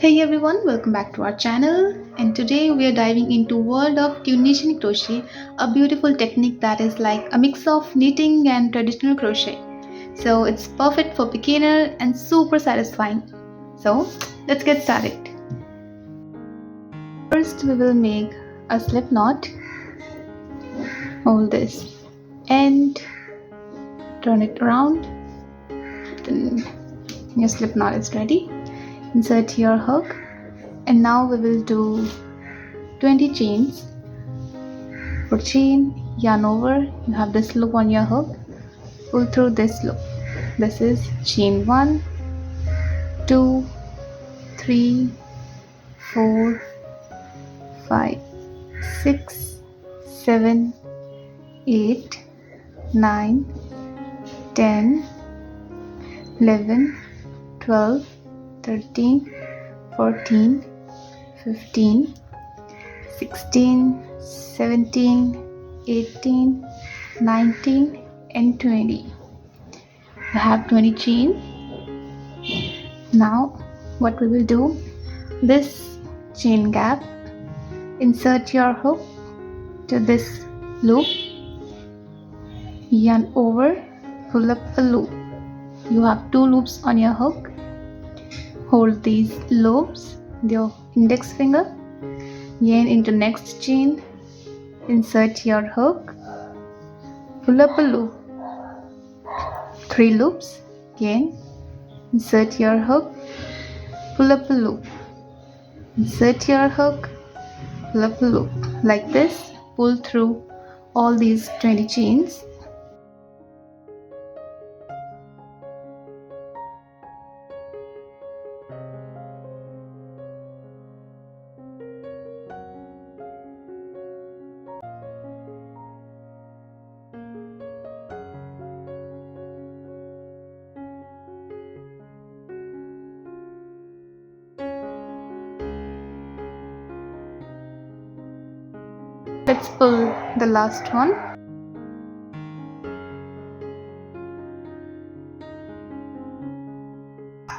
Hey everyone, welcome back to our channel, and today we are diving into world of Tunisian crochet, a beautiful technique that is like a mix of knitting and traditional crochet. So it's perfect for beginner and super satisfying. So let's get started. First we will make a slip knot. Hold this and turn it around. Then your slip knot is ready. Insert your hook, and now we will do 20 chains. For chain, yarn over, you have this loop on your hook, pull through this loop. This is chain 1, 2, 3, 4, 5, 6, 7, 8, 9, 10, 11, 12, 13, 14, 15, 16, 17, 18, 19 and 20. You have 20 chain. Now what we will do, this chain gap, insert your hook to this loop, yarn over, pull up a loop. You have 2 loops on your hook. Hold these loops with your index finger, yarn into next chain, insert your hook, pull up a loop, 3 loops, again, insert your hook, pull up a loop, insert your hook, pull up a loop. Like this, pull through all these 20 chains. Let's pull the last one.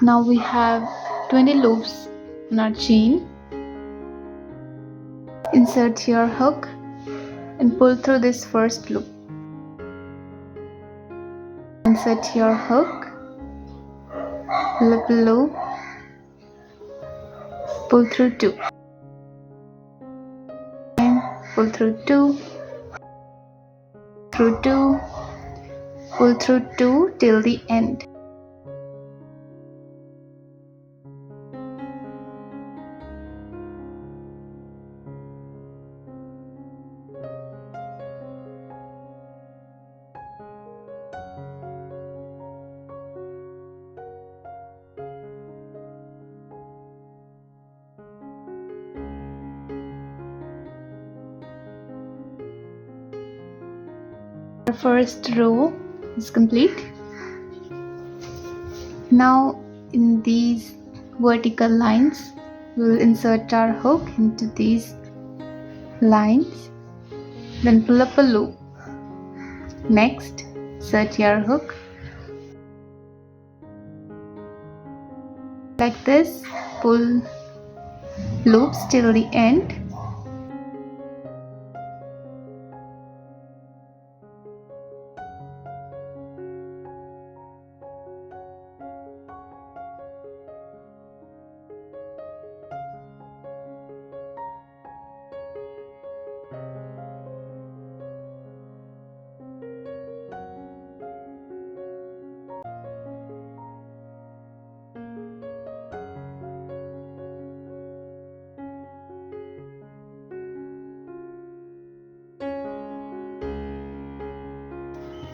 Now we have 20 loops in our chain. Insert your hook and pull through this first loop. Insert your hook, pull up a loop, pull through 2. Pull through 2, through 2, pull through 2 till the end. Our first row is complete. Now in these vertical lines, we will insert our hook into these lines, then pull up a loop. Next, insert your hook. Like this, pull loops till the end.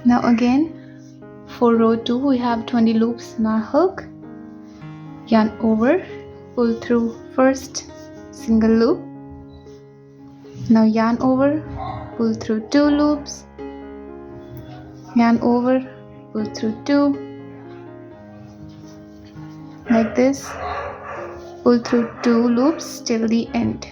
Now again, for row 2 we have 20 loops in our hook. Yarn over, pull through first single loop. Now yarn over, pull through 2 loops. Yarn over, pull through 2. Like this, pull through 2 loops till the end.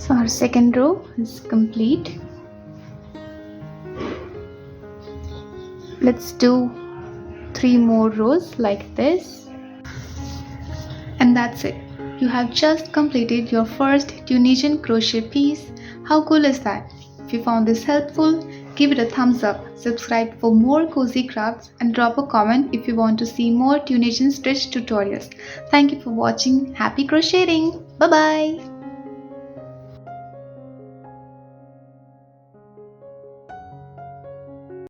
So our second row is complete. Let's do 3 more rows like this. And that's it. You have just completed your first Tunisian crochet piece. How cool is that? If you found this helpful, give it a thumbs up, subscribe for more cozy crafts, and drop a comment if you want to see more Tunisian stitch tutorials. Thank you for watching. Happy crocheting! Bye bye!